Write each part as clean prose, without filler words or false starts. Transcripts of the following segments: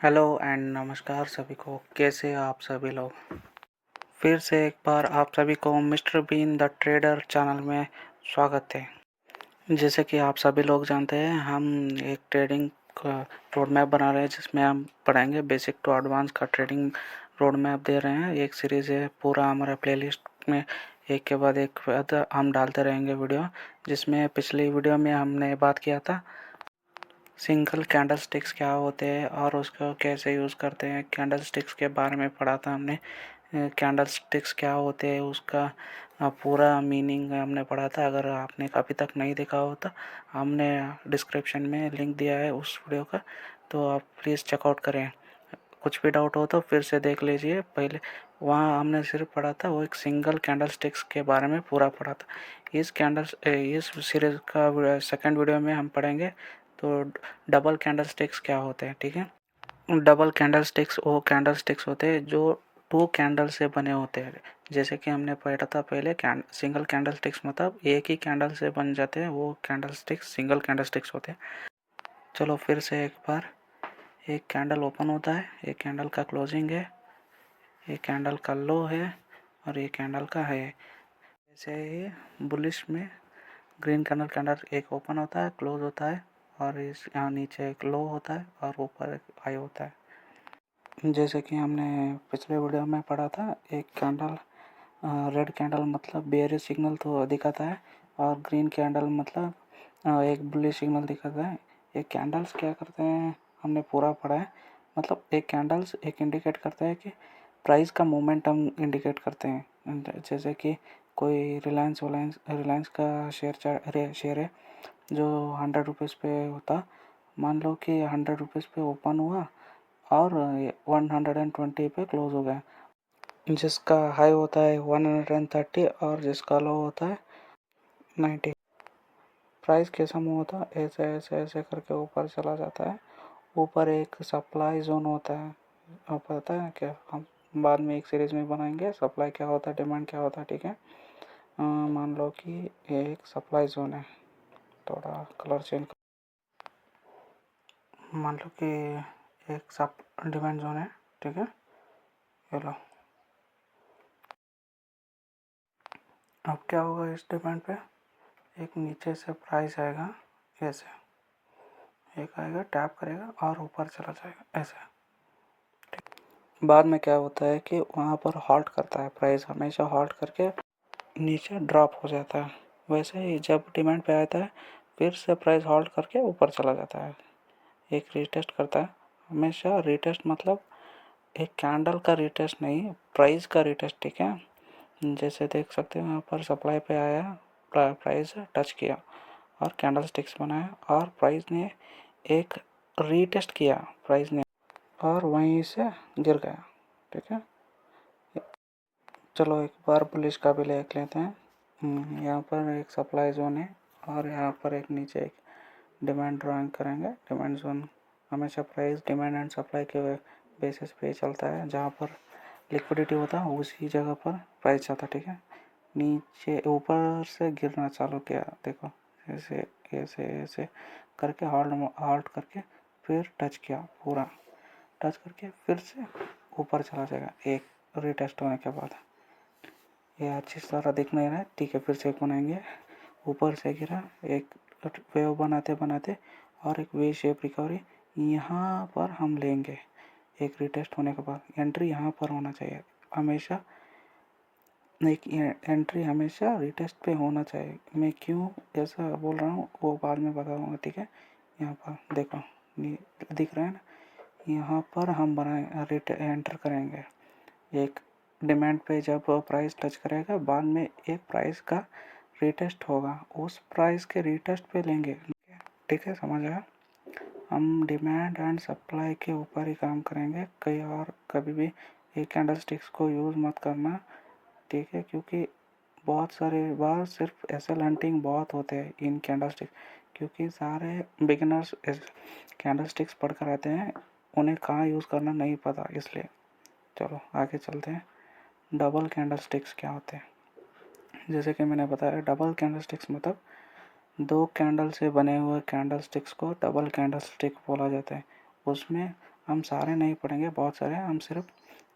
Hello and नमस्कार सभी को। कैसे हैं आप सभी लोग। फिर से एक बार आप सभी को mister Bean the trader channel में स्वागत है। जैसे कि आप सभी लोग जानते हैं, हम एक ट्रेडिंग का रोड मैप बना रहे हैं जिसमें हम पढ़ाएंगे बेसिक टू एडवांस का ट्रेडिंग रोड मैप दे रहे हैं। एक सीरीज़ है, पूरा हमारा प्लेलिस्ट में एक के बाद एक हम डालते रहेंगे वीडियो। जिसमें पिछली वीडियो में हमने बात किया था सिंगल कैंडल स्टिक्स क्या होते हैं और उसको कैसे यूज़ करते हैं। कैंडल स्टिक्स के बारे में पढ़ा था हमने। कैंडल स्टिक्स क्या होते हैं उसका पूरा मीनिंग हमने पढ़ा था। अगर आपने अभी तक नहीं देखा हो तो हमने डिस्क्रिप्शन में लिंक दिया है उस वीडियो का, तो आप प्लीज़ चेकआउट करें। कुछ भी डाउट हो तो फिर से देख लीजिए। पहले वहाँ हमने सिर्फ पढ़ा था वो एक सिंगल कैंडल स्टिक्स के बारे में पूरा पढ़ा था। इस सीरीज़ का सेकंड वीडियो में हम पढ़ेंगे तो डबल कैंडल स्टिक्स क्या होते हैं। ठीक है, डबल कैंडल स्टिक्स वो कैंडल स्टिक्स होते हैं जो टू कैंडल से बने होते हैं। जैसे कि हमने पढ़ा था पहले सिंगल कैंडल स्टिक्स मतलब एक ही कैंडल से बन जाते हैं, वो candle sticks single candle sticks होते हैं। चलो फिर से एक बार। एक कैंडल ओपन होता है, एक कैंडल का क्लोजिंग है, एक कैंडल का लो है और एक कैंडल का है। जैसे ही बुलिश में ग्रीन कैंडल एक ओपन होता है, क्लोज होता है, और इस यहाँ नीचे एक लो होता है और ऊपर एक हाई होता है। जैसे कि हमने पिछले वीडियो में पढ़ा था, एक कैंडल रेड कैंडल मतलब बेयरिश सिग्नल तो दिखाता है और ग्रीन कैंडल मतलब एक बुलिश सिग्नल दिखाता है। एक कैंडल्स क्या करते हैं हमने पूरा पढ़ा है। मतलब एक कैंडल्स एक इंडिकेट करता है कि प्राइस का मोमेंटम इंडिकेट करते हैं। जैसे कि कोई रिलायंस का शेयर है जो 100 रुपीज़ पे होता। मान लो कि 100 रुपीज़ पे ओपन हुआ और 120 पे क्लोज हो गया। जिसका हाई होता है 130 और जिसका लो होता है 90। प्राइस कैसा मूव होता है, ऐसे ऐसे ऐसे करके ऊपर चला जाता है। ऊपर एक सप्लाई जोन होता है, आपको पता है क्या। हम बाद में एक सीरीज में बनाएंगे सप्लाई क्या होता है, डिमांड क्या होता है। ठीक है, मान लो कि एक सप्लाई जोन है, थोड़ा कलर चेंज। मान लो कि एक सब डिमांड जोन है। ठीक है, ये लो। अब क्या होगा, इस डिमांड पे एक नीचे से प्राइस आएगा, ऐसे एक आएगा, टैप करेगा और ऊपर चला जाएगा ऐसे। बाद में क्या होता है कि वहाँ पर हॉल्ट करता है, प्राइस हमेशा हॉल्ट करके नीचे ड्रॉप हो जाता है। वैसे ही जब डिमांड पे आता है फिर से प्राइस हॉल्ट करके ऊपर चला जाता है, एक रीटेस्ट करता है। हमेशा रीटेस्ट मतलब एक कैंडल का रीटेस्ट नहीं, प्राइस का रीटेस्ट। ठीक है, जैसे देख सकते हो यहाँ पर सप्लाई पे आया, प्राइस टच किया और कैंडल स्टिक्स बनाया और प्राइस ने एक रीटेस्ट किया प्राइस ने और वहीं से गिर गया। ठीक है, चलो एक बार बुलिश का भी देख लेते हैं। यहाँ पर एक सप्लाई जोन है और यहाँ पर एक नीचे एक डिमांड ड्राइंग करेंगे। डिमांड जोन हमेशा प्राइस डिमांड एंड सप्लाई के बेसिस पे चलता है। जहाँ पर लिक्विडिटी होता है उसी जगह पर प्राइस जाता है। ठीक है, नीचे ऊपर से गिरना चालू किया, देखो ऐसे ऐसे ऐसे करके हॉल्ट करके फिर टच किया, पूरा टच करके फिर से ऊपर चला जाएगा एक रीटेस्ट होने के बाद। ये अच्छी तरह दिख नहीं रहा है। ठीक है, फिर से एक बनाएंगे। ऊपर से गिरा, एक वेव बनाते बनाते और एक वे शेप रिकवरी यहाँ पर हम लेंगे। एक रिटेस्ट होने के बाद एंट्री यहाँ पर होना चाहिए हमेशा। एक एंट्री हमेशा रिटेस्ट पे होना चाहिए। मैं क्यों ऐसा बोल रहा हूँ वो बाद में बताऊँगा। ठीक है, यहाँ पर देखो दिख रहा है ना, यहाँ पर हम बनाए एंटर करेंगे। एक डिमांड पे जब प्राइस टच करेगा बाद में एक प्राइस का रिटेस्ट होगा, उस प्राइस के रिटेस्ट पे लेंगे। ठीक है, समझ आया। हम डिमांड एंड सप्लाई के ऊपर ही काम करेंगे, कहीं और कभी भी एक कैंडल स्टिक्स को यूज़ मत करना। ठीक है, क्योंकि बहुत सारे बार सिर्फ एसएल हंटिंग बहुत होते हैं इन कैंडल स्टिक्स, क्योंकि सारे बिगिनर्स कैंडल स्टिक्स पढ़ कर आते हैं, उन्हें कहाँ यूज़ करना नहीं पता, इसलिए। चलो आगे चलते हैं। डबल कैंडल स्टिक्स क्या होते हैं। जैसे कि मैंने बताया, डबल कैंडल स्टिक्स मतलब दो कैंडल से बने हुए कैंडल स्टिक्स को डबल कैंडल स्टिक बोला जाता है। उसमें हम सारे नहीं पढ़ेंगे, बहुत सारे, हम सिर्फ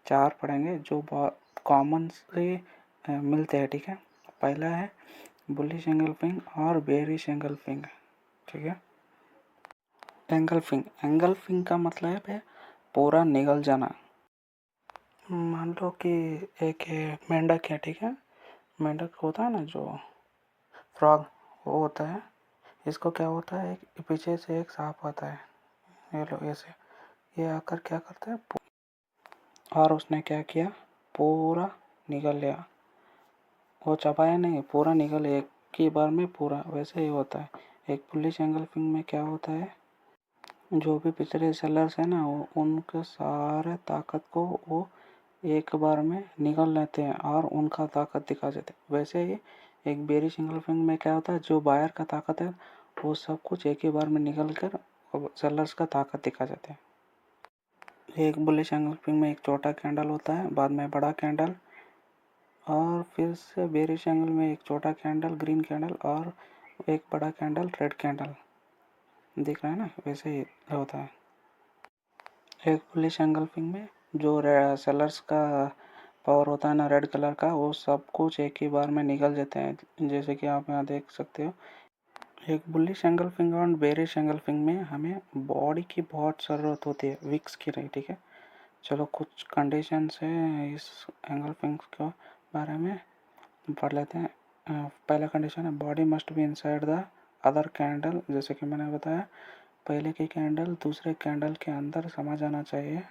4 पढ़ेंगे जो बहुत कॉमन से मिलते हैं, ठीक है। पहला है बुलिश एंगल्फिंग और बेयरिश एंगल्फिंग, ठीक है। एंगल्फिंग का मतलब है पूरा निगल जाना। मान लो कि एक मेंढक है, ठीक है। मेंढक होता है ना जो फ्रॉग, वो होता है। इसको क्या होता है, एक पीछे से एक सांप आता है, ये लो ऐसे, ये आकर क्या करता है, और उसने क्या किया, पूरा निगल लिया। वो चबाया नहीं, पूरा निगल एक ही बार में पूरा। वैसे ही होता है एक पुलिस एंगल्फिंग में। क्या होता है, जो भी पिछले सेलर्स है ना, वो उनके सारे ताकत को वो एक बार में निगल लेते हैं और उनका ताकत दिखा देते हैं। वैसे ही एक बेरिश एंगल्फिंग में क्या होता है, जो बायर का ताकत है वो सब कुछ एक ही बार में निकल कर सेलर्स का ताकत दिखा जाते हैं। एक बुलिश एंगल्फिंग में एक छोटा कैंडल होता है, बाद में बड़ा कैंडल, और फिर से बेरिश एंगल में एक छोटा कैंडल ग्रीन कैंडल और एक बड़ा कैंडल रेड कैंडल। दिख रहा है ना, वैसे ही होता है। एक बुलिश एंगल्फिंग में जो सेलर्स का पावर होता है ना रेड कलर का, वो सब कुछ एक ही बार में निकल जाते हैं, जैसे कि आप यहाँ देख सकते हो। एक बुलिश एंगल्फिंग और बेरिश एंगल्फिंग में हमें बॉडी की बहुत ज़रूरत होती है, विक्स की नहीं, ठीक है। चलो कुछ कंडीशंस है इस एंगल्फिंग के बारे में पढ़ लेते हैं। पहला कंडीशन है body must be inside the other candle. जैसे कि मैंने बताया, पहले की कैंडल दूसरे कैंडल के अंदर समा जाना चाहिए।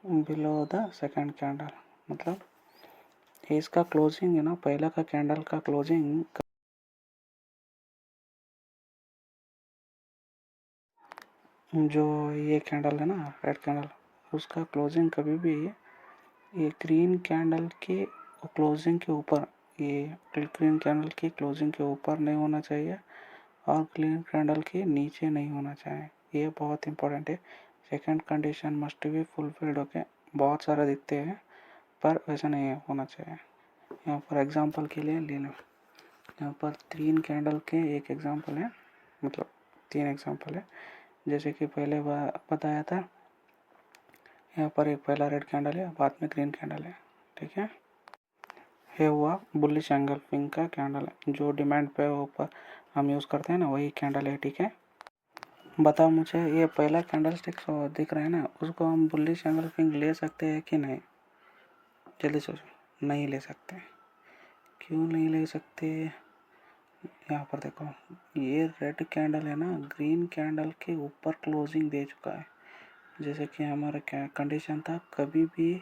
बिलो द सेकंड कैंडल, मतलब इसका क्लोजिंग है ना, पहला का कैंडल का क्लोजिंग जो ये कैंडल है ना रेड कैंडल, उसका क्लोजिंग कभी भी ये ग्रीन कैंडल के क्लोजिंग के ऊपर, ये ग्रीन कैंडल की क्लोजिंग के ऊपर नहीं होना चाहिए और ग्रीन कैंडल के नीचे नहीं होना चाहिए। ये बहुत इंपॉर्टेंट है। Second condition must be fulfilled. Okay, बहुत सारे दिखते हैं पर वैसा नहीं होना चाहिए। यहाँ पर एग्जांपल के लिए ले लो, यहाँ पर 3 कैंडल के एक एग्जांपल है, मतलब 3 एग्जांपल है। जैसे कि पहले बताया था, यहाँ पर एक पहला रेड कैंडल है, बाद में ग्रीन कैंडल है, ठीक है। ये हुआ बुलिश एंगल्फिंग का कैंडल है, जो डिमांड पे ऊपर हम यूज़ करते हैं ना, वही कैंडल है, ठीक है। बताओ मुझे, ये पहला कैंडल स्टिक दिख रहा है ना, उसको हम बुलिश एंगल्फिंग ले सकते हैं कि नहीं? जल्दी सोचो। नहीं ले सकते। क्यों नहीं ले सकते? यहाँ पर देखो, ये रेड कैंडल है ना, ग्रीन कैंडल के ऊपर क्लोजिंग दे चुका है। जैसे कि हमारा कंडीशन था, कभी भी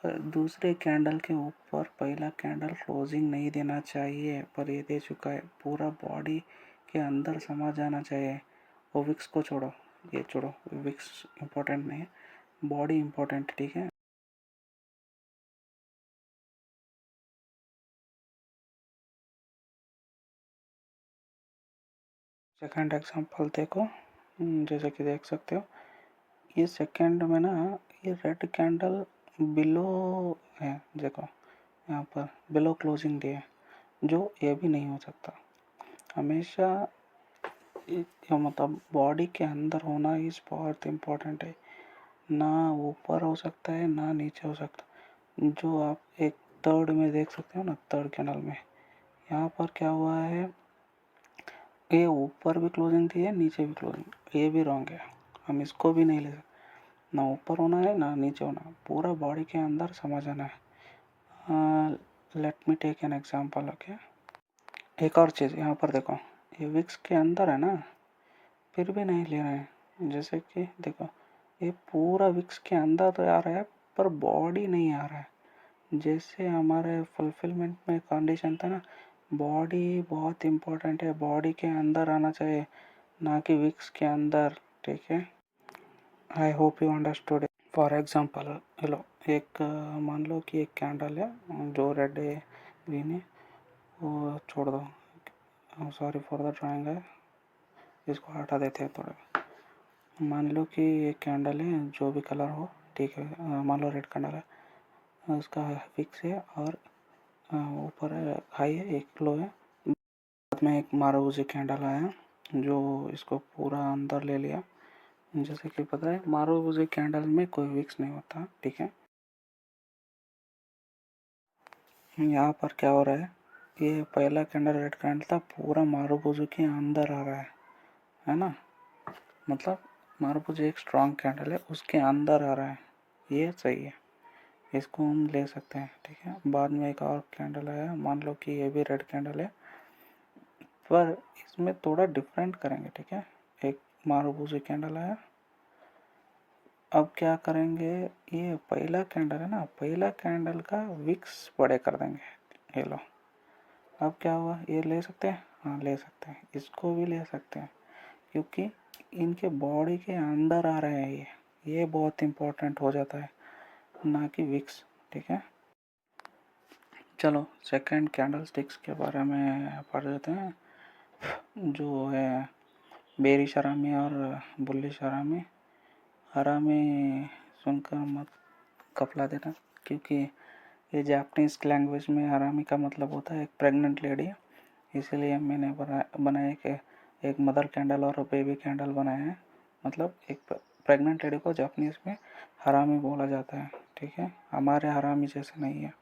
दूसरे कैंडल के ऊपर पहला कैंडल क्लोजिंग नहीं देना चाहिए, पर ये दे चुका है। पूरा बॉडी के अंदर समा जाना चाहिए। वो विक्स को छोड़ो, ये छोड़ो, विक्स इम्पोर्टेंट नहीं है, बॉडी इम्पोर्टेंट, ठीक है। सेकंड एग्जांपल देखो, जैसे कि देख सकते हो, ये सेकंड में ना, ये रेड कैंडल बिलो है, देखो यहाँ पर बिलो क्लोजिंग डे है, जो ये भी नहीं हो सकता। हमेशा मतलब बॉडी के अंदर होना इस बहुत इम्पोर्टेंट है। ना ऊपर हो सकता है ना नीचे हो सकता। जो आप एक थर्ड में देख सकते हो ना, थर्ड कैंडल में यहाँ पर क्या हुआ है, ये ऊपर भी क्लोजिंग दी है, नीचे भी क्लोजिंग, ये भी रॉन्ग है। हम इसको भी नहीं ले सकते, ना ऊपर होना है ना नीचे होना है, पूरा बॉडी के अंदर समा जाना है। Let me take an example, okay. एक और चीज़ यहाँ पर देखो, ये विक्स के अंदर है ना, फिर भी नहीं ले रहे हैं। जैसे कि देखो, ये पूरा विक्स के अंदर तो आ रहा है पर बॉडी नहीं आ रहा है। जैसे हमारे फुलफिलमेंट में कंडीशन था ना, बॉडी बहुत इम्पोर्टेंट है, बॉडी के अंदर आना चाहिए, ना कि विक्स के अंदर, ठीक है। I hope you understood. For example, hello, एक मान लो कि एक कैंडल है जो रेड है ग्रीन है, वो छोड़ दो, सॉरी फॉर द ड्राइंग है, इसको हटा देते हैं थोड़ा। मान लो कि ये कैंडल है, जो भी कलर हो, ठीक है, मान लो रेड कैंडल है, उसका फिक्स है और ऊपर हाई है, एक लो है। बाद में एक मारुति कैंडल आया जो इसको पूरा अंदर ले लिया। जैसे कि पता है मारुति कैंडल में कोई विक्स नहीं होता, ठीक है। यहाँ पर क्या हो रहा है, ये पहला कैंडल रेड कैंडल था, पूरा मारुति के अंदर आ रहा है ना। मतलब मारुति एक स्ट्रॉन्ग कैंडल है, उसके अंदर आ रहा है, ये सही है, इसको हम ले सकते हैं, ठीक है। बाद में एक और कैंडल आया, मान लो कि ये भी रेड कैंडल है, पर इसमें थोड़ा डिफरेंट करेंगे, ठीक है। एक मारुति कैंडल आया, अब क्या करेंगे, ये पहला कैंडल है ना, पहला कैंडल का विक्स बड़े कर देंगे, ये लो। अब क्या हुआ, ये ले सकते हैं, हाँ ले सकते हैं, इसको भी ले सकते हैं, क्योंकि इनके बॉडी के अंदर आ रहे हैं ये बहुत इम्पोर्टेंट हो जाता है, ना कि विक्स, ठीक है। चलो सेकंड कैंडल स्टिक्स के बारे में पढ़ लेते हैं, जो है बेरी शरामी और बुल्ली शरामी। हरामी सुनकर मत कपला देना, क्योंकि ये जापानीज लैंग्वेज में हरामी का मतलब होता है एक प्रेग्नेंट लेडी, इसीलिए मैंने बनाया कि एक मदर कैंडल और बेबी कैंडल बनाया है। मतलब एक प्रेग्नेंट लेडी को जापानीज में हरामी बोला जाता है, ठीक है, हमारे हरामी जैसे नहीं है।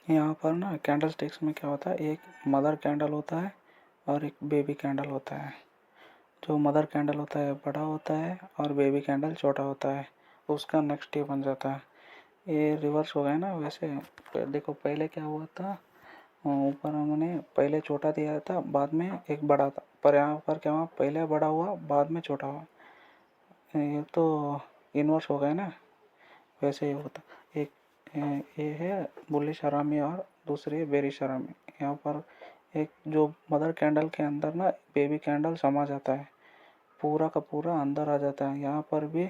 यहाँ पर ना कैंडल स्टिक्स में क्या होता है, एक मदर कैंडल होता है और एक बेबी कैंडल होता है। जो मदर कैंडल होता है बड़ा होता है और बेबी कैंडल छोटा होता है, उसका नेक्स्ट डे बन जाता है। ये रिवर्स हो गया ना। वैसे देखो पहले क्या हुआ था, ऊपर हमने पहले छोटा दिया था, बाद में एक बड़ा था, पर यहाँ पर क्या हुआ, पहले बड़ा हुआ बाद में छोटा हुआ, ये तो इन्वर्स हो गया ना। वैसे ही होता, एक ये है बुल्ली शरामी और दूसरी है बेरी शरामी। यहाँ पर एक जो मदर कैंडल के अंदर ना बेबी कैंडल समा जाता है, पूरा का पूरा अंदर आ जाता है। यहाँ पर भी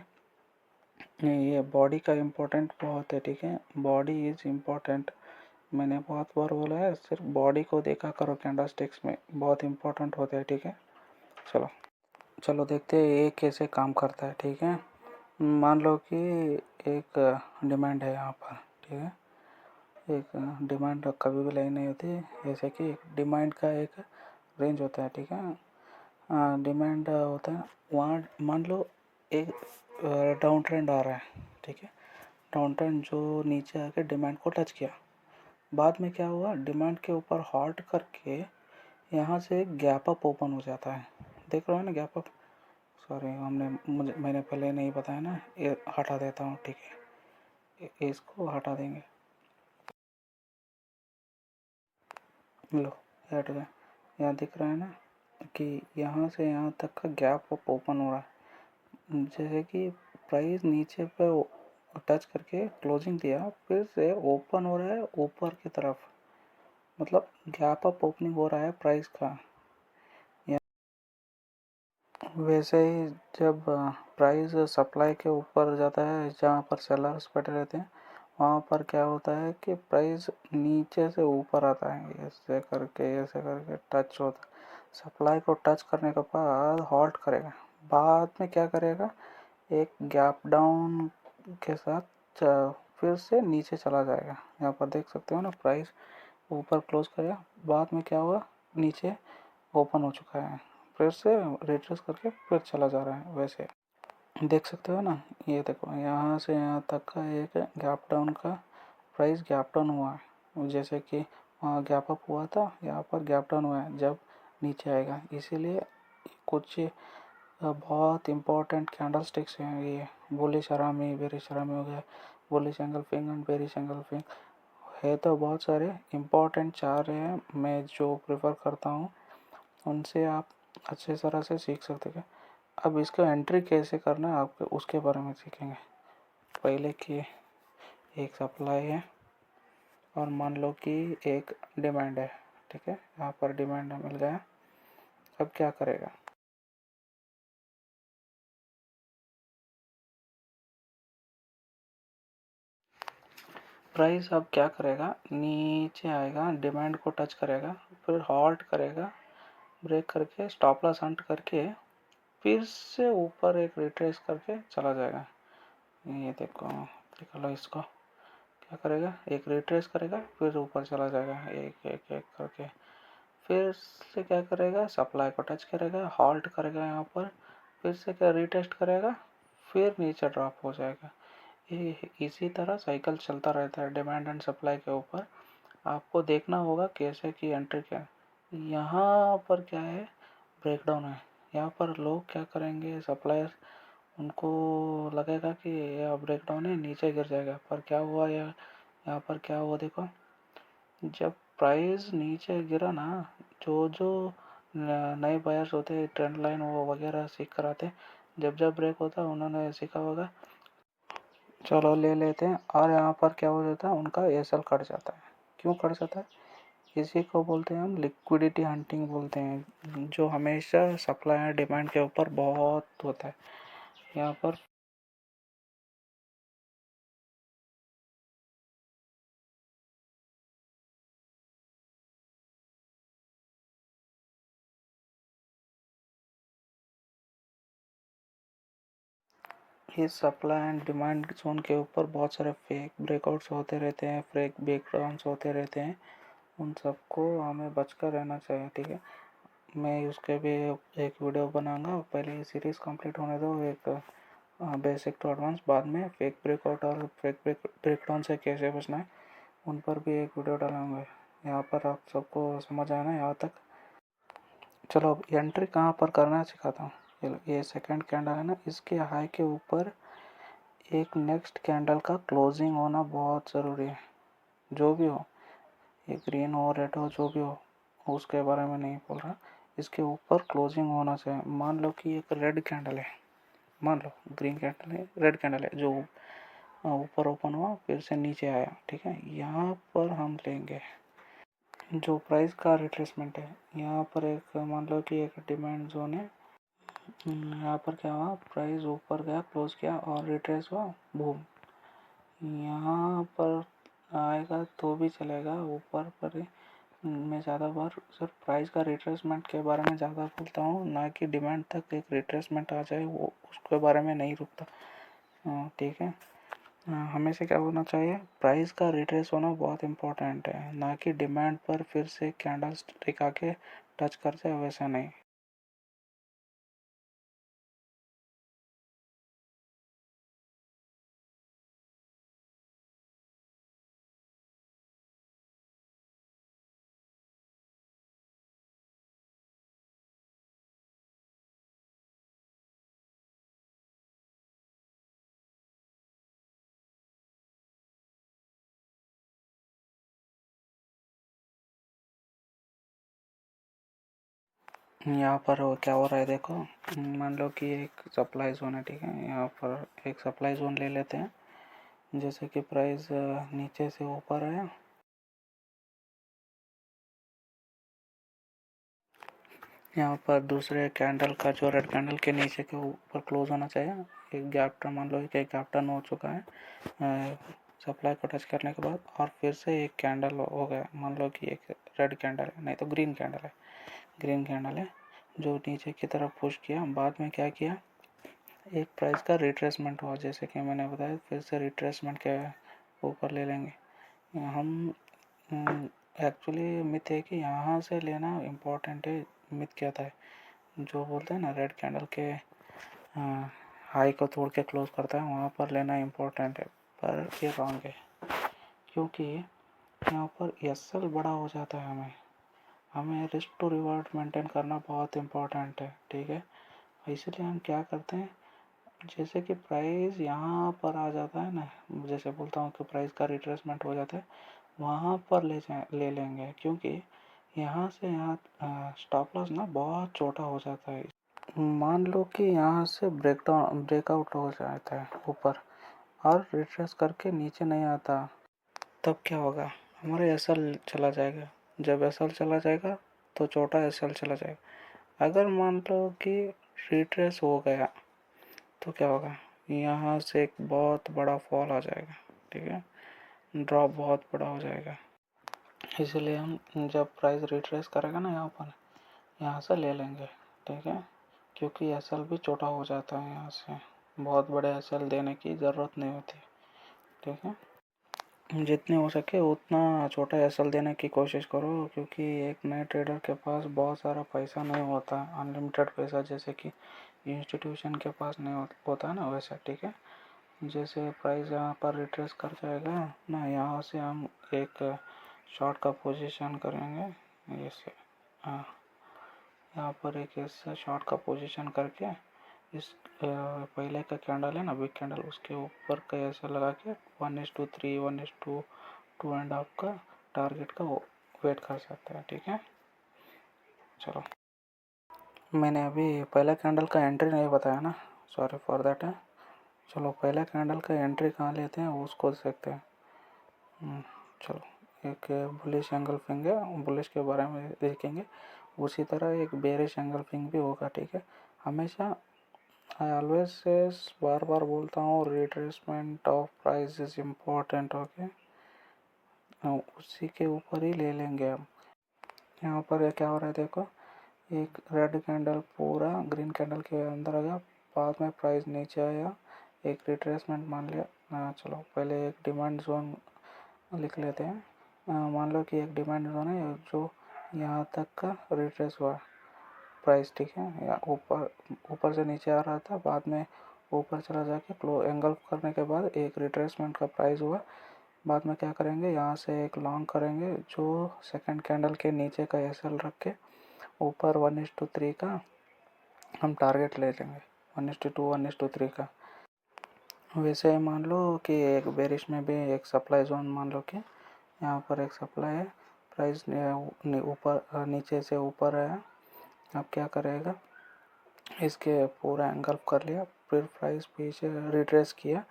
ये बॉडी का इम्पोर्टेंट बहुत है, ठीक है, बॉडी इज इम्पोर्टेंट। मैंने बहुत बार बोला है, सिर्फ बॉडी को देखा करो, कैंडल स्टिक्स में बहुत इम्पोर्टेंट होते हैं, ठीक है। चलो चलो देखते हैं ये कैसे काम करता है, ठीक है। मान लो कि एक डिमांड है यहाँ पर, ठीक है। एक डिमांड कभी भी लाइन नहीं होती, जैसे कि डिमांड का एक रेंज होता है, ठीक है। डिमांड होता है, वहाँ मान लो एक डाउन ट्रेंड आ रहा है, ठीक है। डाउन ट्रेंड जो नीचे आके डिमांड को टच किया, बाद में क्या हुआ, डिमांड के ऊपर हॉल्ट करके यहाँ से गैप अप ओपन हो जाता है। देख रहे हो ना गैप अप, सॉरी मैंने पहले नहीं बताया ना, ये हटा देता हूँ, ठीक है, इसको हटा देंगे। लो हट गया। यहाँ दिख रहा है ना कि यहाँ से यहाँ तक का गैप अप ओपन हो रहा है, जैसे कि प्राइस नीचे पे टच करके क्लोजिंग दिया, फिर से ओपन हो रहा है ऊपर की तरफ, मतलब गैप अप ओपनिंग हो रहा है प्राइस का। वैसे ही जब प्राइस सप्लाई के ऊपर जाता है, जहाँ पर सेलर्स बैठे रहते हैं, वहाँ पर क्या होता है कि प्राइस नीचे से ऊपर आता है, ऐसे करके टच होता है। सप्लाई को टच करने के बाद हॉल्ट करेगा, बाद में क्या करेगा, एक गैप डाउन के साथ फिर से नीचे चला जाएगा। यहाँ पर देख सकते हो ना, प्राइस ऊपर क्लोज करेगा, बाद में क्या हुआ, नीचे ओपन हो चुका है, फिर से रिट्रेस करके फिर चला जा रहा है। वैसे देख सकते हो ना, ये देखो यहाँ से यहाँ तक का एक गैप डाउन का प्राइस गैप डाउन हुआ है, जैसे कि वहाँ गैप अप हुआ था, यहाँ पर गैप डाउन हुआ है, जब नीचे आएगा, इसीलिए कुछ बहुत इंपॉर्टेंट कैंडल स्टिक्स हैं ये। बुलिश हरामी, बेरिश हरामी हो गया, bullish engulfing and bearish engulfing है। तो बहुत सारे इंपॉर्टेंट चार्ट हैं मैं जो प्रेफर करता हूँ, उनसे आप अच्छे तरह से सीख सकते हैं। अब इसका एंट्री कैसे करना है आपको उसके बारे में सीखेंगे। पहले कि एक सप्लाई है और मान लो कि एक डिमांड है, ठीक है। यहाँ पर डिमांड मिल गया। अब क्या करेगा, प्राइस अब क्या करेगा, नीचे आएगा, डिमांड को टच करेगा, फिर हॉल्ट करेगा, ब्रेक करके स्टॉप लॉस हंट करके फिर से ऊपर एक रिट्रेस करके चला जाएगा। ये देखो, देख लो इसको, क्या करेगा, एक रिट्रेस करेगा फिर ऊपर चला जाएगा एक एक एक करके। फिर से क्या करेगा, सप्लाई को टच करेगा, हॉल्ट करेगा यहाँ पर, फिर से क्या रीटेस्ट करेगा, फिर नीचे ड्रॉप हो जाएगा। ये इसी तरह साइकिल चलता रहता है डिमांड एंड सप्लाई के ऊपर। आपको देखना होगा कैसे की एंट्री क्या है। यहाँ पर क्या है, ब्रेकडाउन है। यहाँ पर लोग क्या करेंगे, सप्लायर, उनको लगेगा कि यह ब्रेकडाउन है, नीचे गिर जाएगा। पर क्या हुआ, यहाँ पर क्या हुआ देखो, जब प्राइस नीचे गिरा ना, जो जो नए बायर्स होते हैं ट्रेंड लाइन वो वगैरह सीख कर आते हैं, जब जब ब्रेक होता है उन्होंने सीखा होगा, चलो ले लेते हैं। और यहाँ पर क्या हो जाता है, उनका एसएल कट जाता है। क्यों कट जाता है, इसी को बोलते हैं हम लिक्विडिटी हंटिंग बोलते हैं, जो हमेशा सप्लाई और डिमांड के ऊपर बहुत होता है। यहाँ पर इस सप्लाई एंड डिमांड जोन के ऊपर बहुत सारे फेक ब्रेकआउट्स होते रहते हैं, फेक ब्रेकडाउन्स होते रहते हैं। उन सबको हमें बचकर रहना चाहिए, ठीक है। मैं उसके भी एक वीडियो बनाऊंगा। पहले ये सीरीज़ कंप्लीट होने दो, एक बेसिक टू एडवांस, बाद में फेक ब्रेकआउट और फेक ब्रेकडाउन से कैसे बचना है उन पर भी एक वीडियो डालूंगा। यहाँ पर आप सबको समझ आना यहाँ तक। चलो अब एंट्री कहाँ पर करना है सिखाता हूँ। ये सेकंड कैंडल है ना, इसके हाई के ऊपर एक नेक्स्ट कैंडल का क्लोजिंग होना बहुत ज़रूरी है। जो भी हो, ये ग्रीन हो रेड हो जो भी हो, उसके बारे में नहीं बोल रहा, इसके ऊपर क्लोजिंग होना चाहिए। मान लो कि एक रेड कैंडल है, मान लो ग्रीन कैंडल है, रेड कैंडल है, जो ऊपर ओपन हुआ फिर से नीचे आया, ठीक है। यहाँ पर हम लेंगे जो प्राइस का रिट्रेसमेंट है। यहाँ पर एक मान लो कि एक डिमांड जोन है। यहाँ पर क्या हुआ, प्राइस ऊपर गया, क्लोज किया और रिट्रेस हुआ, बूम। यहाँ पर आएगा तो भी चलेगा ऊपर पर। मैं ज़्यादा बार सिर्फ प्राइस का रिट्रेसमेंट के बारे में ज़्यादा बोलता हूँ, ना कि डिमांड तक एक रिट्रेसमेंट आ जाए वो उसके बारे में नहीं रुकता। ठीक है। हमेशा क्या होना चाहिए, प्राइस का रिट्रेस होना बहुत इम्पोर्टेंट है, ना कि डिमांड पर फिर से कैंडल स्टिक आके टच कर जाए, वैसा नहीं। यहाँ पर क्या हो रहा है देखो, मान लो कि एक सप्लाई जोन है, ठीक है। यहाँ पर एक सप्लाई जोन ले लेते हैं। जैसे कि प्राइस नीचे से ऊपर आया, यहाँ पर दूसरे कैंडल का जो रेड कैंडल के नीचे के ऊपर क्लोज होना चाहिए। एक गैप टर्न, मान लो कि एक गैप टर्न हो चुका है सप्लाई को टच करने के बाद, और फिर से एक कैंडल हो गया। मान लो कि एक रेड कैंडल है, नहीं तो ग्रीन कैंडल है, ग्रीन कैंडल है जो नीचे की तरफ पुश किया। बाद में क्या किया, एक प्राइस का रिट्रेसमेंट हुआ, जैसे कि मैंने बताया, फिर से रिट्रेसमेंट के ऊपर ले लेंगे हम। एक्चुअली मिथ है कि यहाँ से लेना इम्पोर्टेंट है। मिथ क्या था, जो बोलते हैं ना रेड कैंडल के हाई को तोड़ के क्लोज करता है, वहाँ पर लेना इम्पोर्टेंट है, पर ये रॉन्ग है। क्योंकि यहाँ पर एसएल बड़ा हो जाता है। हमें रिस्क टू रिवॉर्ड मेंटेन करना बहुत इम्पोर्टेंट है, ठीक है। इसलिए हम क्या करते हैं, जैसे कि प्राइस यहाँ पर आ जाता है ना, जैसे बोलता हूँ कि प्राइस का रिट्रेसमेंट हो जाता है, वहाँ पर ले लेंगे, क्योंकि यहाँ से यहाँ स्टॉप लॉस ना बहुत छोटा हो जाता है। मान लो कि यहाँ से ब्रेकआउट हो जाता है ऊपर और रिट्रेस करके नीचे नहीं आता, तब क्या होगा, हमारा एसएल चला जाएगा। जब एसएल चला जाएगा तो छोटा एसएल चला जाएगा। अगर मान लो कि रिट्रेस हो गया तो क्या होगा, यहाँ से एक बहुत बड़ा फॉल आ जाएगा, ठीक है, ड्रॉप बहुत बड़ा हो जाएगा। इसलिए हम जब प्राइस रिट्रेस करेगा ना यहाँ से ले लेंगे, ठीक है, क्योंकि एसएल भी छोटा हो जाता है, यहाँ से बहुत बड़े एसएल देने की ज़रूरत नहीं होती, ठीक है। जितने हो सके उतना छोटा एसएल देने की कोशिश करो, क्योंकि एक नए ट्रेडर के पास बहुत सारा पैसा नहीं होता, अनलिमिटेड पैसा, जैसे कि इंस्टीट्यूशन के पास नहीं होता ना, वैसा, ठीक है। जैसे प्राइस यहाँ पर रिट्रेस कर जाएगा ना, यहाँ से हम एक शॉर्ट का पोजीशन करेंगे ऐसे, हाँ, यहाँ पर एक ऐसा शॉर्ट का पोजीशन करके इस पहले का कैंडल है ना, बिग कैंडल, उसके ऊपर का ऐसा लगा के 1:3 1:2 2.5 का टारगेट का वेट कर सकते हैं, ठीक है। चलो, मैंने अभी पहला कैंडल का एंट्री नहीं बताया ना, सॉरी फॉर दैट है। चलो, पहला कैंडल का एंट्री कहाँ लेते हैं उसको देखते हैं। चलो, एक बुलिश एंगल फिंग है, बुलिश के बारे में देखेंगे, उसी तरह एक बेरिश एंगल फिंग भी होगा, ठीक है। हमेशा आई ऑलवेज सेज, बार बार बोलता हूँ, retracement of price is important, okay, उसी के ऊपर ही ले लेंगे हम। यहाँ पर क्या हो रहा है देखो, एक रेड कैंडल पूरा ग्रीन कैंडल के अंदर आ गया, बाद में प्राइस नीचे आया, एक रिट्रेसमेंट मान लिया। चलो, पहले एक डिमांड जोन लिख लेते हैं। मान लो कि एक डिमांड जोन है जो यहाँ तक का रिट्रेस हुआ प्राइस, ठीक है, या ऊपर से नीचे आ रहा था, बाद में ऊपर चला जाके एंगल करने के बाद एक रिट्रेसमेंट का प्राइस हुआ। बाद में क्या करेंगे, यहाँ से एक लॉन्ग करेंगे जो सेकंड कैंडल के नीचे का एसएल रख के ऊपर 1:3 का हम टारगेट ले लेंगे, 1:2 1:3 का। वैसे ही मान लो कि एक बेरिश में भी एक सप्लाई जोन, मान लो कि यहाँ पर एक सप्लाई है, प्राइस ऊपर नीचे से ऊपर है, अब क्या करेगा, इसके पूरा एंगल कर लिया, फिर प्राइस पीछे रिट्रेस किया,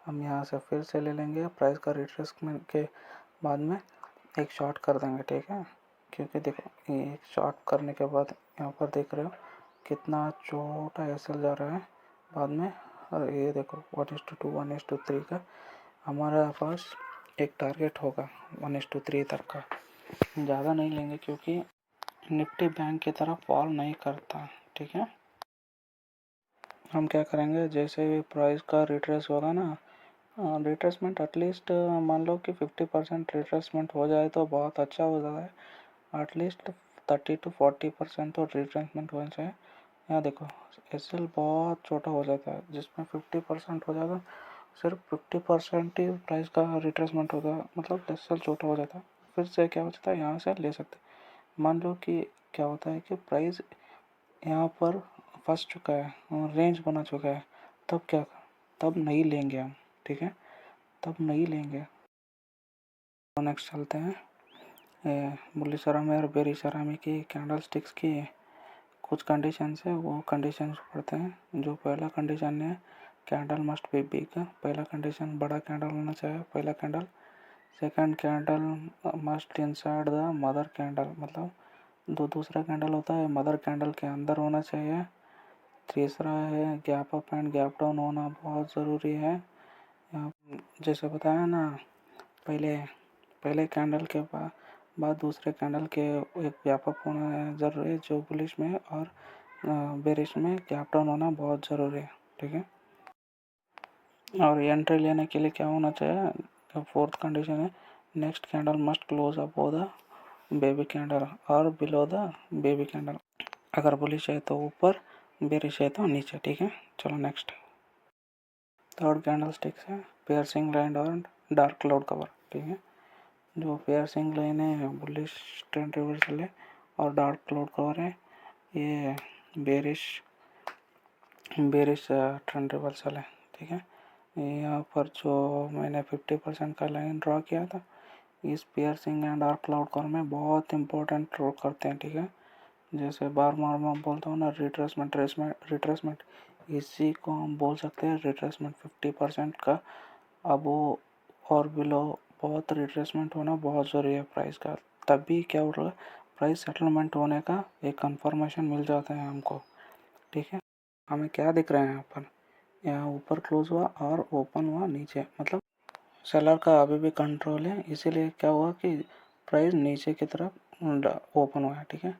हम यहाँ से फिर से ले लेंगे, प्राइस का रिट्रेसमेंट के बाद में एक शॉर्ट कर देंगे, ठीक है। क्योंकि देखो, ये एक शॉर्ट करने के बाद यहाँ पर देख रहे हो कितना छोटा एसएल जा रहा है बाद में, और ये देखो 1:2 1:3 का हमारा पास एक टारगेट होगा 1:3 तक का। ज़्यादा नहीं लेंगे क्योंकि निफ्टी बैंक की तरह फॉल नहीं करता, ठीक है। हम क्या करेंगे, जैसे भी प्राइस का रिट्रेस होगा ना, रिट्रेसमेंट एटलीस्ट मान लो कि 50% रिट्रेसमेंट हो जाए तो बहुत अच्छा हो जाता है, एटलीस्ट 30 to 40% तो रिट्रेसमेंट होना चाहिए। यहाँ देखो, एसएल बहुत छोटा हो जाता है, जिसमें 50% हो जाता, सिर्फ 50% ही प्राइस का रिट्रेसमेंट होता है, मतलब एसएल छोटा हो जाता है, फिर से क्या हो जाता है, यहाँ से ले सकते हैं। मान लो कि क्या होता है कि प्राइस यहाँ पर फंस चुका है, रेंज बना चुका है, तब क्या, तब नहीं लेंगे हम, ठीक है, तब नहीं लेंगे। तो नेक्स्ट चलते हैं, बुलिश सरामी और बेरिश सरामी की कैंडल स्टिक्स की कुछ कंडीशंस है, वो कंडीशंस पढ़ते हैं। जो पहला कंडीशन है, कैंडल मस्ट बी बिग, पहला कंडीशन बड़ा कैंडल होना चाहिए, पहला candle. Second candle must inside the mother candle, मतलब दूसरा कैंडल होता है मदर कैंडल के अंदर होना चाहिए। तीसरा है gap up and gap down होना बहुत ज़रूरी है। जैसे बताया ना, पहले पहले कैंडल के बाद दूसरे कैंडल के एक गैप अप होना ज़रूरी है जो बुलिश में, और बेरिश में गैप डाउन होना बहुत ज़रूरी है, ठीक है। और एंट्री लेने के लिए क्या होना चाहिए, फोर्थ कंडीशन है, next candle must close above the baby candle और बिलो द बेबी कैंडल। अगर बुलिश है तो ऊपर, बेरिश है तो नीचे, ठीक है। चलो नेक्स्ट, थर्ड कैंडल स्टिक्स है पियर्सिंग लाइन और डार्क क्लाउड कवर, ठीक है। जो पियर्सिंग लाइन है बुलिश ट्रेंड रिवर्सल है, और डार्क क्लाउड कवर है ये बेरिश बेरिश ट्रेंड रिवर्सल है, ठीक है। यहाँ पर जो मैंने 50% का लाइन ड्रॉ किया था, इस piercing and arc cloud call में बहुत इंपॉर्टेंट रोल करते हैं, ठीक है। जैसे बार बार मैं बोलता हूँ ना, रिट्रेसमेंट, इसी को हम बोल सकते हैं रिट्रेसमेंट 50% का। अब वो और बिलो बहुत रिट्रेसमेंट होना बहुत ज़रूरी है प्राइस का, तभी क्या होगा, प्राइस सेटलमेंट होने का एक कंफर्मेशन मिल जाता है हमको, ठीक है। हमें क्या दिख रहा है यहाँ पर, यहाँ ऊपर क्लोज हुआ और ओपन हुआ नीचे, मतलब सेलर का अभी भी कंट्रोल है, इसीलिए क्या हुआ कि प्राइस नीचे की तरफ ओपन हुआ है, ठीक है।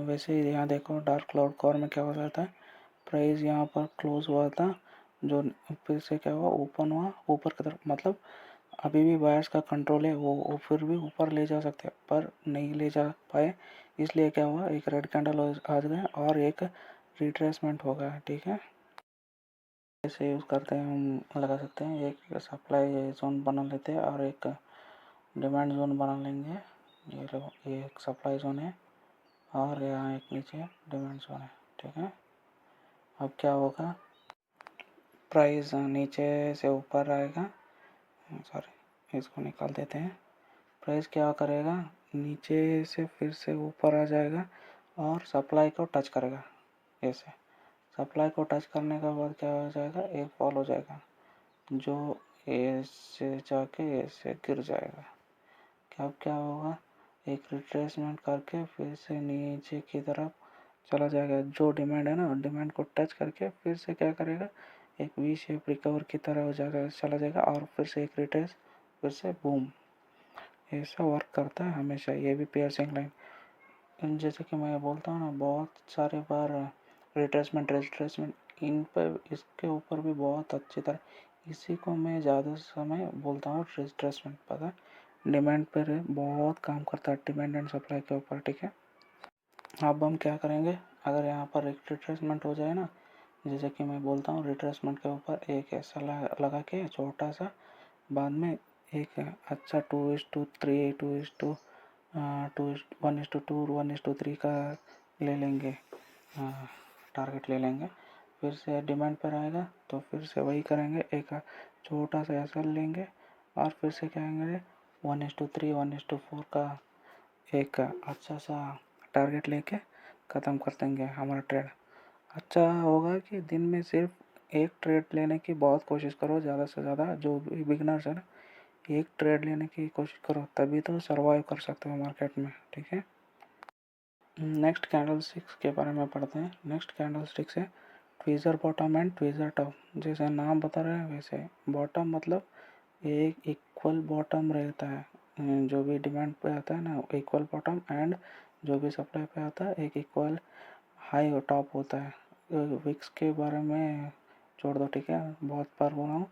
वैसे ही यहाँ देखो डार्क क्लाउड कवर में क्या हो जाता है, प्राइस यहाँ पर क्लोज हुआ था, जो फिर से क्या हुआ, ओपन हुआ ऊपर की तरफ, मतलब अभी भी बायर्स का कंट्रोल है, वो फिर भी ऊपर ले जा सकते हैं पर नहीं ले जा पाए, इसलिए क्या हुआ, एक रेड कैंडल आ गया और एक रिट्रेसमेंट हो गया, ठीक है। ऐसे यूज़ करते हैं, हम लगा सकते हैं, एक सप्लाई जोन बना लेते हैं और एक डिमांड जोन बना लेंगे। ये लो, ये एक सप्लाई जोन है और यहाँ एक नीचे डिमांड जोन है, ठीक है। अब क्या होगा, प्राइस नीचे से ऊपर आएगा, सॉरी इसको निकाल देते हैं। प्राइस क्या करेगा, नीचे से फिर से ऊपर आ जाएगा और सप्लाई को टच करेगा, ऐसे सप्लाई को टच करने के बाद क्या हो जाएगा, एक फॉल हो जाएगा जो ऐसे जाके ऐसे गिर जाएगा। अब क्या होगा, एक रिट्रेसमेंट करके फिर से नीचे की तरफ चला जाएगा, जो डिमांड है ना, डिमांड को टच करके फिर से क्या करेगा, एक वी शेप रिकवर की तरह हो जाएगा, चला जाएगा और फिर से एक रिट्रेस, फिर से बूम। ऐसा वर्क करता है हमेशा, ये भी पियर्सिंग लाइन। जैसे कि मैं बोलता हूँ ना, बहुत सारे बार रिट्रेसमेंट इन पर, इसके ऊपर भी बहुत अच्छी तरह, इसी को मैं ज़्यादा समय बोलता हूँ रिट्रेसमेंट, पता है डिमांड पर बहुत काम करता है, डिमांड एंड सप्लाई के ऊपर, ठीक है। अब हम क्या करेंगे, अगर यहाँ पर एक रिट्रेसमेंट हो जाए ना, जैसे कि मैं बोलता हूँ रिट्रेसमेंट के ऊपर एक ऐसा लगा के छोटा सा, बाद में एक अच्छा 2:3, 1:2, 1:3 का ले लेंगे, टारगेट ले लेंगे, फिर से डिमांड पर आएगा तो फिर से वही करेंगे, एक छोटा सा ऐसा लेंगे और फिर से क्या करेंगे, 1:3, 1:4 का एक अच्छा सा टारगेट लेके ख़त्म कर देंगे हमारा ट्रेड। अच्छा होगा कि दिन में सिर्फ एक ट्रेड लेने की बहुत कोशिश करो, ज़्यादा से ज़्यादा जो भी बिगनर्स है ना, एक ट्रेड लेने की कोशिश करो, तभी तो सरवाइव कर सकते हो मार्केट में, ठीक है। नेक्स्ट कैंडल स्टिक्स के बारे में पढ़ते हैं। नेक्स्ट कैंडल स्टिक्स है tweezer bottom and tweezer top. जैसे नाम बता रहे हैं वैसे बॉटम मतलब एक इक्वल बॉटम रहता है, जो भी डिमांड पे आता है ना इक्वल बॉटम, एंड जो भी सप्लाई पे आता है एक इक्वल हाई और टॉप होता है। विक्स के बारे में छोड़ दो, ठीक है, बहुत बार बोला हूँ,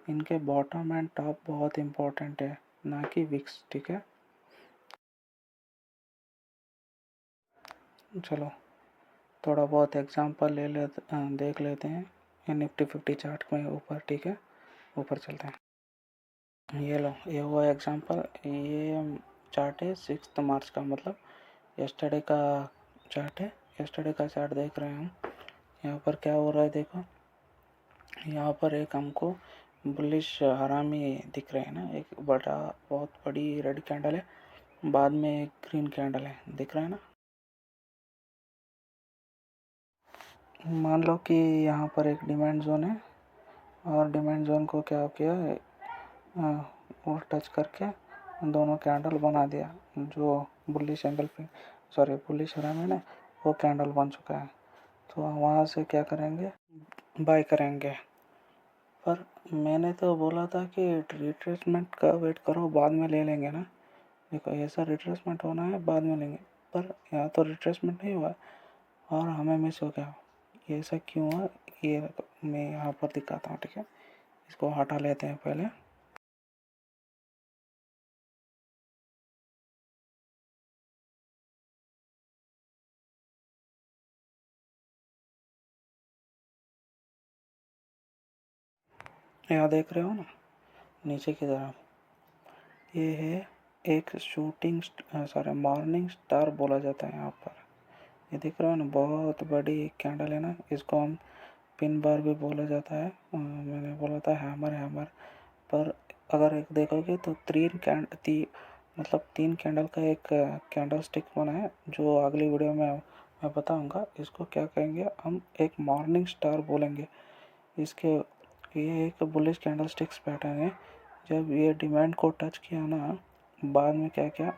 इनके बॉटम एंड टॉप बहुत इंपॉर्टेंट है, ना कि विक्स, ठीक है। चलो थोड़ा बहुत एग्जांपल देख लेते हैं निफ्टी 50 चार्ट में ऊपर, ठीक है, ऊपर चलते हैं। ये लो, ये हुआ एग्जांपल, ये चार्ट है 6 मार्च का, मतलब यस्टरडे का चार्ट है। यस्टरडे का चार्ट देख रहे हैं हम, यहाँ पर क्या हो रहा है देखो, यहाँ पर एक हमको बुलिश हरामी दिख रहे हैं ना, एक बड़ा बहुत बड़ी रेड कैंडल है, बाद में एक ग्रीन कैंडल है, दिख रहा है ना। मान लो कि यहाँ पर एक डिमांड जोन है और डिमांड जोन को क्या किया, और टच करके दोनों कैंडल बना दिया, जो बुलिश एंगल पे, सॉरी बुलिश हरामी है ना, वो कैंडल बन चुका है, तो वहाँ से क्या करेंगे, बाय करेंगे। पर मैंने तो बोला था कि रिट्रेसमेंट का वेट करो, बाद में ले लेंगे ना, देखो ऐसा रिट्रेसमेंट होना है बाद में लेंगे, पर यहाँ तो रिट्रेसमेंट नहीं हुआ और हमें मिस हो गया, ये ऐसा क्यों हुआ, ये मैं यहाँ पर दिखाता हूँ, ठीक है। इसको हटा लेते हैं पहले। यहाँ देख रहे हो ना, नीचे की तरफ ये है एक शूटिंग, सॉरी मॉर्निंग स्टार बोला जाता है यहाँ पर, ये देख रहे हो ना, बहुत बड़ी कैंडल है ना, इसको हम पिन बार भी बोला जाता है। मैंने बोला था हैमर। पर अगर एक देखोगे तो मतलब 3 कैंडल का एक कैंडल स्टिक बना है, जो अगली वीडियो में मैं बताऊंगा। इसको क्या कहेंगे हम, एक मॉर्निंग स्टार बोलेंगे इसके। ये एक बुलिश कैंडल स्टिक्स पैटर्न है। जब ये डिमांड को टच किया ना, बाद में क्या किया,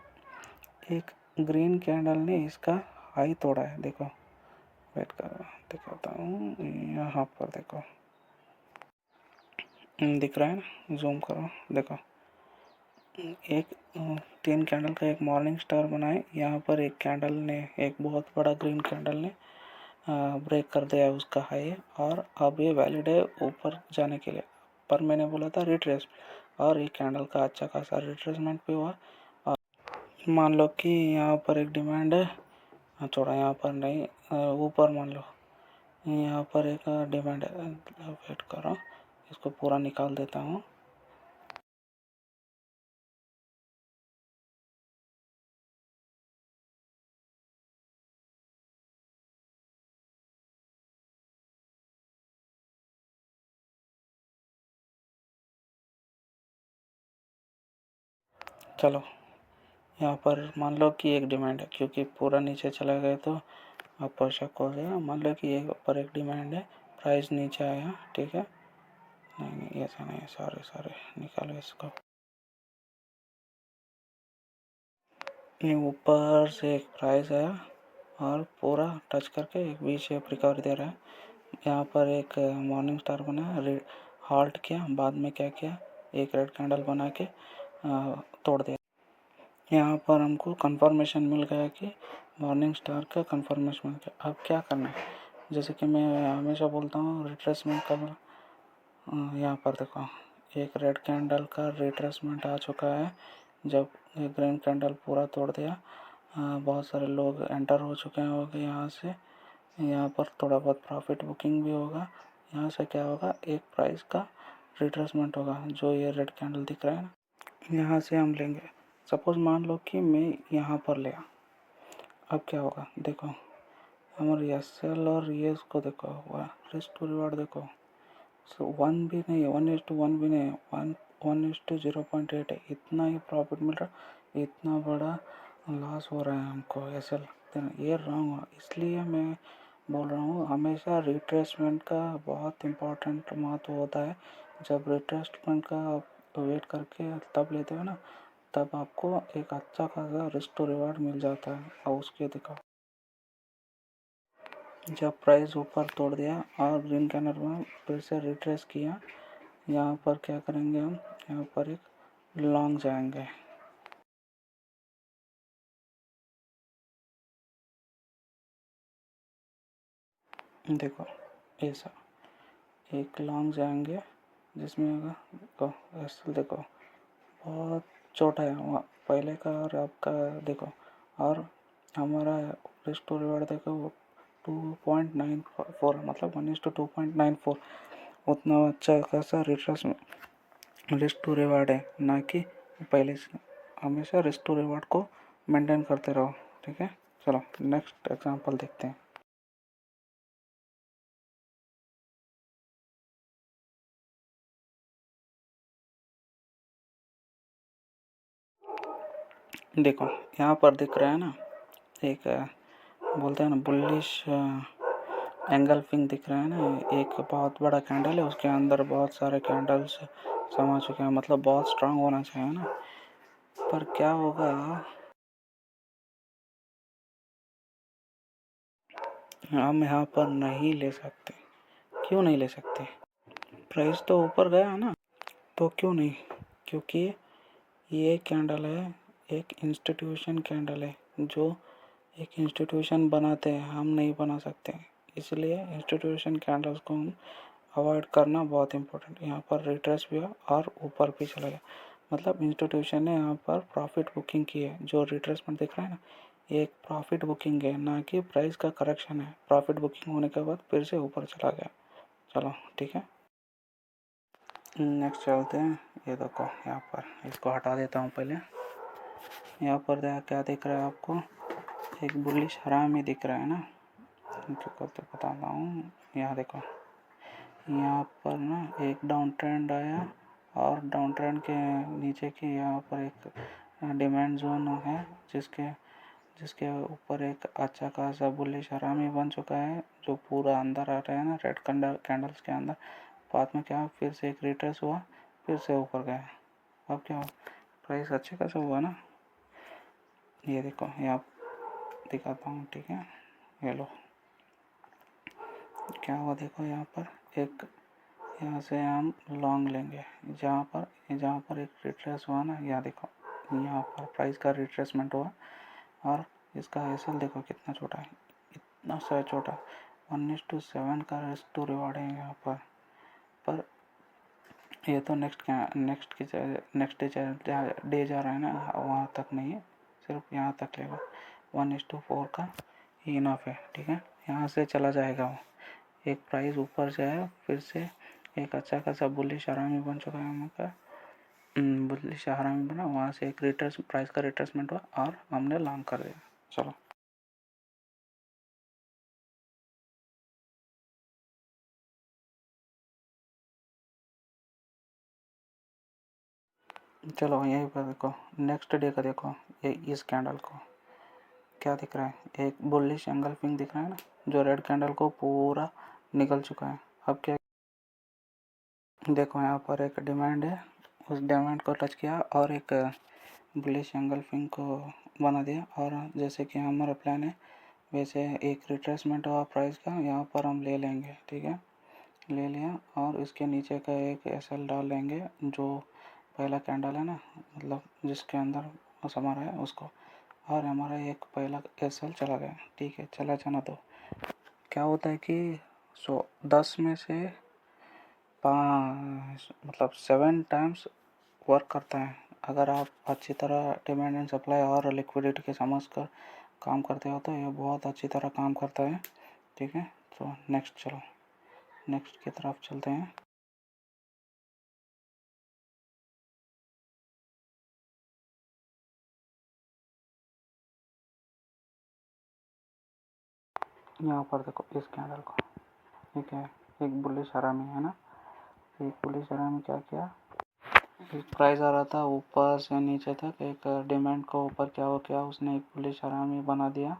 एक ग्रीन कैंडल ने इसका हाई तोड़ा है। देखो, वेट करो दिखाता हूँ। यहाँ पर देखो, दिख रहा है ना, जूम करो, देखो एक 3 कैंडल का एक मॉर्निंग स्टार बना है। यहाँ पर एक कैंडल ने, एक बहुत बड़ा ग्रीन कैंडल ने ब्रेक कर दिया है उसका हाई, और अब ये वैलिड है ऊपर जाने के लिए। पर मैंने बोला था रिट्रेस, और ये कैंडल का अच्छा खासा रिट्रेसमेंट भी हुआ। और मान लो कि यहाँ पर एक डिमांड है, थोड़ा यहाँ पर नहीं, ऊपर मान लो यहाँ पर एक डिमांड है। वेट करो, इसको पूरा निकाल देता हूँ। चलो, यहाँ पर मान लो कि एक डिमांड है, क्योंकि पूरा नीचे चला गया तो ऊपर शक हो गया। मान लो कि एक ऊपर एक डिमांड है, प्राइस नीचे आया, ठीक है। नहीं ऐसा नहीं, सॉरी निकालो इसको। ये ऊपर से एक प्राइस आया और पूरा टच करके एक वी शेप रिकवरी दे रहा है। यहाँ पर एक मॉर्निंग स्टार बना, हॉल्ट किया, बाद में क्या किया, एक रेड कैंडल बना के तोड़ दिया। यहाँ पर हमको कंफर्मेशन मिल गया कि मॉर्निंग स्टार का कंफर्मेशन मिल गया। अब क्या करना है, जैसे कि मैं हमेशा बोलता हूँ रिट्रेसमेंट करना। यहाँ पर देखो, एक रेड कैंडल का रिट्रेसमेंट आ चुका है। जब एक ग्रीन कैंडल पूरा तोड़ दिया, बहुत सारे लोग एंटर हो चुके होंगे यहाँ से। यहाँ पर थोड़ा बहुत प्रॉफिट बुकिंग भी होगा। यहाँ से क्या होगा, एक प्राइस का रिट्रेसमेंट होगा, जो ये रेड कैंडल दिख रहा है ना, यहाँ से हम लेंगे। सपोज मान लो कि मैं यहाँ पर लिया, अब क्या होगा, देखो हमारे एस एल और ये इसको देखो, रिस्क टू रिवार्ड देखो। सो 1 भी नहीं है, 1:1 भी नहीं है, 1:0.8 है। इतना ही प्रॉफिट मिल रहा है, इतना बड़ा लॉस हो रहा है हमको एस एल। ये रॉन्ग है, इसलिए मैं बोल रहा हूँ हमेशा रिट्रेसमेंट का बहुत इम्पोर्टेंट महत्व होता है। जब रिट्रेसमेंट का वेट करके तब लेते हो ना, तब आपको एक अच्छा खासा रिस्क टू रिवार्ड मिल जाता है। और उसके दिखाओ, जब प्राइस ऊपर तोड़ दिया और ग्रीन कैंडल में फिर से रिट्रेस किया, यहाँ पर क्या करेंगे हम, यहाँ पर एक लॉन्ग जाएंगे। देखो ऐसा एक लॉन्ग जाएंगे, जिसमें होगा, देखो ऐसा देखो बहुत छोटा है वहाँ पहले का और अब का देखो। और हमारा रिस्क टू रिवार्ड देखो, वो 2.94, मतलब 1:2.94। उतना अच्छा खासा रिस्क टू रिवार्ड है, ना कि पहले से। हमेशा रिस्क टू रिवार्ड को मेंटेन करते रहो, ठीक है। चलो नेक्स्ट एग्जांपल देखते हैं। देखो यहाँ पर दिख रहा है ना, एक बोलते हैं ना बुलिश एंगल्फिंग दिख रहा है ना। एक बहुत बड़ा कैंडल है, उसके अंदर बहुत सारे कैंडल्स समा चुके हैं, मतलब बहुत स्ट्रांग होना चाहिए ना। पर क्या होगा, हम यहाँ पर नहीं ले सकते। क्यों नहीं ले सकते, प्राइस तो ऊपर गया ना, तो क्यों नहीं, क्योंकि ये कैंडल है, एक इंस्टीट्यूशन कैंडल है, जो एक इंस्टीट्यूशन बनाते हैं, हम नहीं बना सकते। इसलिए इंस्टीट्यूशन कैंडल्स को हम अवॉइड करना बहुत इम्पोर्टेंट। यहाँ पर रिट्रेस भी हुआ और ऊपर भी चला गया, मतलब इंस्टीट्यूशन ने यहाँ पर प्रॉफिट बुकिंग की है। जो रिट्रेसमेंट दिख रहा है ना, ये एक प्रॉफिट बुकिंग है, ना कि प्राइस का करेक्शन है। प्रॉफिट बुकिंग होने के बाद फिर से ऊपर चला गया। चलो ठीक है, नेक्स्ट चलते हैं। ये देखो यहाँ पर, इसको हटा देता हूँ पहले। यहाँ पर क्या दिख रहा है आपको, एक बुलिश हरामी दिख रहा है ना, तो बताता हूँ। यहाँ देखो, यहाँ पर ना एक डाउन ट्रेंड आया और डाउन ट्रेंड के नीचे की यहाँ पर एक डिमांड जोन है जिसके जिसके ऊपर एक अच्छा खासा बुलिश हरामी बन चुका है जो पूरा अंदर आ रहा है ना रेड कैंडल्स के अंदर। बाद में क्या फिर से एक रिट्रेस हुआ, फिर से ऊपर गया। अब क्या हुआ, प्राइस अच्छे खासा हुआ ना। ये देखो यहाँ दिखाता हूँ, ठीक है, ये लो क्या हुआ देखो। यहाँ पर एक यहाँ से हम लॉन्ग लेंगे जहाँ पर एक रिट्रेस हुआ ना, यहाँ देखो यहाँ पर प्राइस का रिट्रेसमेंट हुआ और इसका एसएल देखो कितना छोटा है, इतना सा छोटा 1:7 का रेस्ट टू रिवार्ड है यहाँ पर ये तो नेक्स्ट डे जा रहा है ना, वहाँ तक नहीं है, सिर्फ यहाँ तक लेगा। 1:4 का ही इनफ है, ठीक है। यहाँ से चला जाएगा वो, एक प्राइस ऊपर से आया फिर से एक अच्छा खासा बुलिश हरामी बन चुका है हमारा। बुलिश हरामी बना, वहाँ से एक प्राइस का रिट्रेसमेंट हुआ और हमने लॉन्ग कर दिया। चलो चलो यहीं पर देखो, नेक्स्ट डे का देखो। ये इस कैंडल को क्या दिख रहा है, एक बुलिश एंगल्फिंग दिख रहा है ना, जो रेड कैंडल को पूरा निकल चुका है। अब क्या देखो, यहाँ पर एक डिमांड है, उस डिमांड को टच किया और एक बुलिश एंगल्फिंग को बना दिया। और जैसे कि हमारा प्लान है वैसे एक रिट्रेसमेंट हुआ प्राइस का, यहाँ पर हम ले लेंगे, ठीक है, ले लिया। और इसके नीचे का एक एसएल डाल लेंगे, जो पहला कैंडल है ना, मतलब जिसके अंदर समा रहा है उसको। और हमारा एक पहला एसएल चला गया, ठीक है, चला जाना। तो क्या होता है कि 10 में से 5 मतलब 7 टाइम्स वर्क करता है। अगर आप अच्छी तरह डिमांड एंड सप्लाई और लिक्विडिटी के समझ कर काम करते हो तो ये बहुत अच्छी तरह काम करता है, ठीक है। तो नेक्स्ट चलो, नेक्स्ट की तरफ चलते हैं। यहाँ पर देखो इस कैंडल को, ठीक है, एक बुलिश हरामी है ना, एक बुलिश हरामी क्या किया, एक प्राइस आ रहा था ऊपर से नीचे तक, एक डिमांड को ऊपर क्या हो किया, उसने एक बुलिश हरामी बना दिया।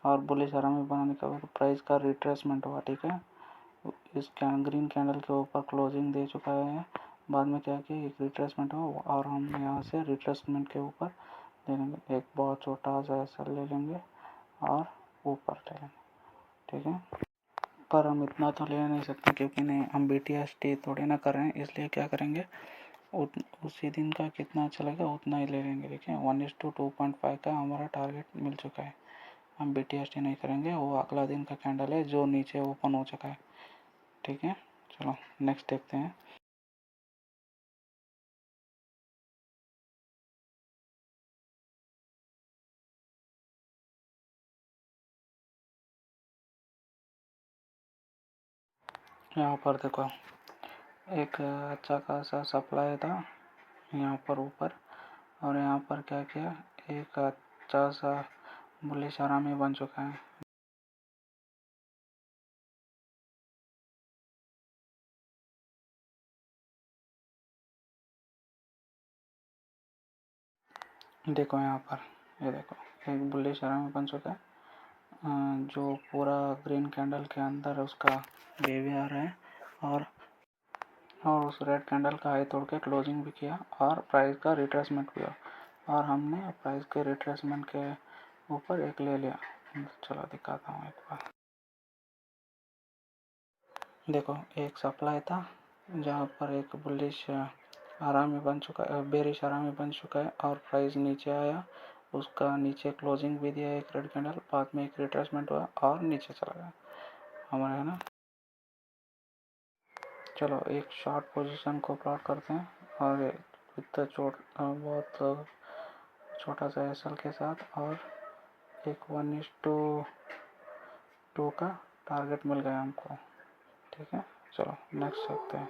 और बुलिश हरामी बनाने के बाद प्राइस का रिट्रेसमेंट हुआ, ठीक है। इस ग्रीन कैंडल के ऊपर क्लोजिंग दे चुका है। बाद में क्या किया, एक रिट्रेसमेंट हुआ और हम यहाँ से रिट्रेसमेंट के ऊपर ले लेंगे, एक बहुत छोटा सा ऐसा ले लेंगे और ऊपर ले लेंगे, ठीक है। पर हम इतना तो ले नहीं सकते क्योंकि नहीं, हम BTST थोड़ी ना कर रहे हैं, इसलिए क्या करेंगे, उसी दिन का कितना चलेगा उतना ही ले लेंगे, ठीक है। 1:2.5 का हमारा टारगेट मिल चुका है। हम BTST नहीं करेंगे, वो अगला दिन का कैंडल है जो नीचे ओपन हो चुका है, ठीक है। चलो नेक्स्ट देखते हैं। यहाँ पर देखो एक अच्छा खासा सप्लाई था यहाँ पर ऊपर, और यहाँ पर क्या किया, एक अच्छा सा बुलिश हरामी बन चुका है। देखो यहाँ पर, ये देखो एक बुलिश हरामी बन चुका है, जो पूरा ग्रीन कैंडल के अंदर उसका बेबी आ रहा है। और उस रेड कैंडल का हाई तोड़ के क्लोजिंग भी किया और प्राइस का रिट्रेसमेंट भी हुआ, और हमने प्राइस के रिट्रेसमेंट के ऊपर एक ले लिया। चलो दिखाता हूँ एक बार। देखो एक सप्लाई था जहाँ पर एक बुलिश आरामी बन चुका है, बेरिश आरामी बन चुका है, और प्राइस नीचे आया, उसका नीचे क्लोजिंग भी दिया एक रेड कैंडल, बाद में एक रिट्रेसमेंट हुआ और नीचे चला गया हमारा, है ना। चलो एक शॉर्ट पोजीशन को प्लॉट करते हैं, और इतना बहुत छोटा सा एसएल के साथ, और एक 1:2 का टारगेट मिल गया हमको, ठीक है। चलो नेक्स्ट देखते हैं।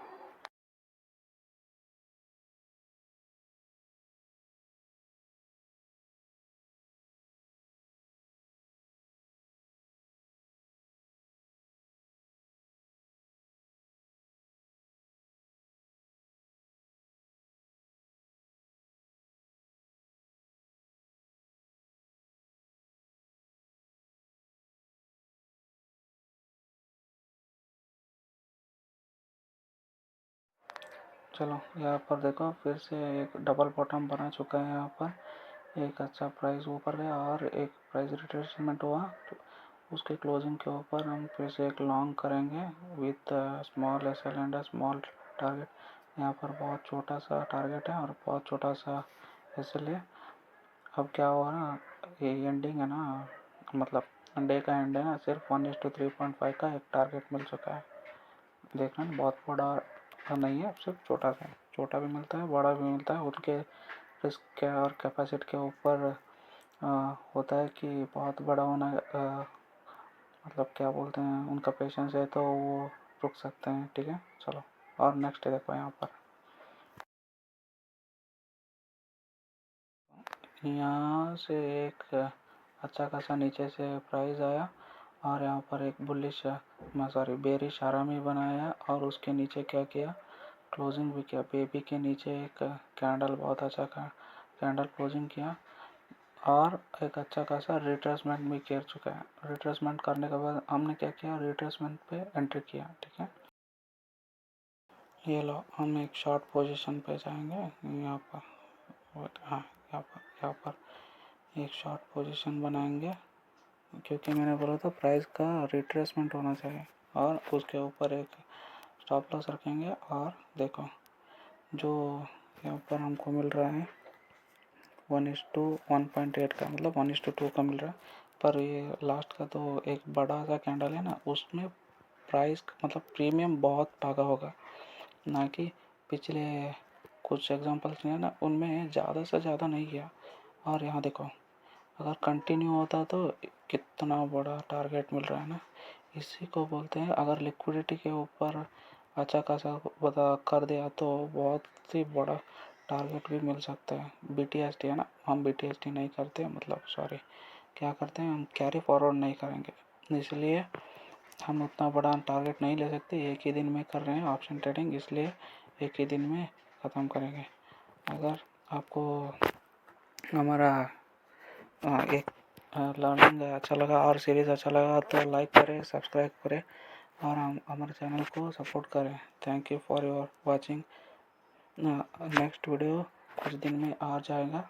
चलो यहाँ पर देखो फिर से एक डबल बॉटम बना चुका है। यहाँ पर एक अच्छा प्राइस ऊपर गया और एक प्राइस रिट्रेसमेंट हुआ, तो उसके क्लोजिंग के ऊपर हम फिर से एक लॉन्ग करेंगे with small S L and small target. यहाँ पर बहुत छोटा सा टारगेट है और बहुत छोटा सा एस एल है। अब क्या हुआ ना, ये एंडिंग है ना, मतलब डे का एंड है ना, सिर्फ 1:3.5 का एक टारगेट मिल चुका है। देखना बहुत बड़ा नहीं है, सिर्फ छोटा सा है। छोटा भी मिलता है, बड़ा भी मिलता है, उनके रिस्क के और कैपेसिटी के ऊपर होता है कि बहुत बड़ा होना मतलब क्या बोलते हैं, उनका पेशेंस है तो वो रुक सकते हैं। ठीक है, चलो और नेक्स्ट देखो। यहाँ से एक अच्छा खासा नीचे से प्राइस आया और यहाँ पर एक बुलिश सॉरी बेरिश आरामी बनाया और उसके नीचे क्या किया, क्लोजिंग भी किया। बेबी के नीचे एक कैंडल, बहुत अच्छा कैंडल क्लोजिंग किया और एक अच्छा खासा रिट्रेसमेंट भी कर चुका है। रिट्रेसमेंट करने के बाद हमने क्या किया, रिट्रेसमेंट पे एंट्री किया। ठीक है, ये लो हम एक शॉर्ट पोजीशन पे जाएंगे। यहाँ पर हाँ, यहाँ पर एक शॉर्ट पोजीशन बनाएंगे क्योंकि मैंने बोला था प्राइस का रिट्रेसमेंट होना चाहिए और उसके ऊपर एक स्टॉप लॉस रखेंगे। और देखो जो यहाँ पर हमको मिल रहा है 1:1.8 का, मतलब 1:2 का मिल रहा है। पर ये लास्ट का तो एक बड़ा सा कैंडल है ना, उसमें प्राइस मतलब प्रीमियम बहुत भागा होगा, ना कि पिछले कुछ एग्जांपल्स हैं ना उनमें ज़्यादा से ज़्यादा नहीं किया। और यहाँ देखो अगर कंटिन्यू होता तो कितना बड़ा टारगेट मिल रहा है ना, इसी को बोलते हैं अगर लिक्विडिटी के ऊपर अच्छा खासा बता कर दिया तो बहुत ही बड़ा टारगेट भी मिल सकता है। BTST है ना, हम BTST नहीं करते, मतलब सॉरी क्या करते हैं, हम कैरी फॉरवर्ड नहीं करेंगे, इसलिए हम उतना बड़ा टारगेट नहीं ले सकते। एक ही दिन में कर रहे हैं ऑप्शन ट्रेडिंग, इसलिए एक ही दिन में ख़त्म करेंगे। अगर आपको हमारा एक लर्निंग अच्छा लगा और सीरीज़ अच्छा लगा तो लाइक करें, सब्सक्राइब करें और हम हमारे चैनल को सपोर्ट करें। Thank you for your watching. Next video कुछ दिन में आ जाएगा।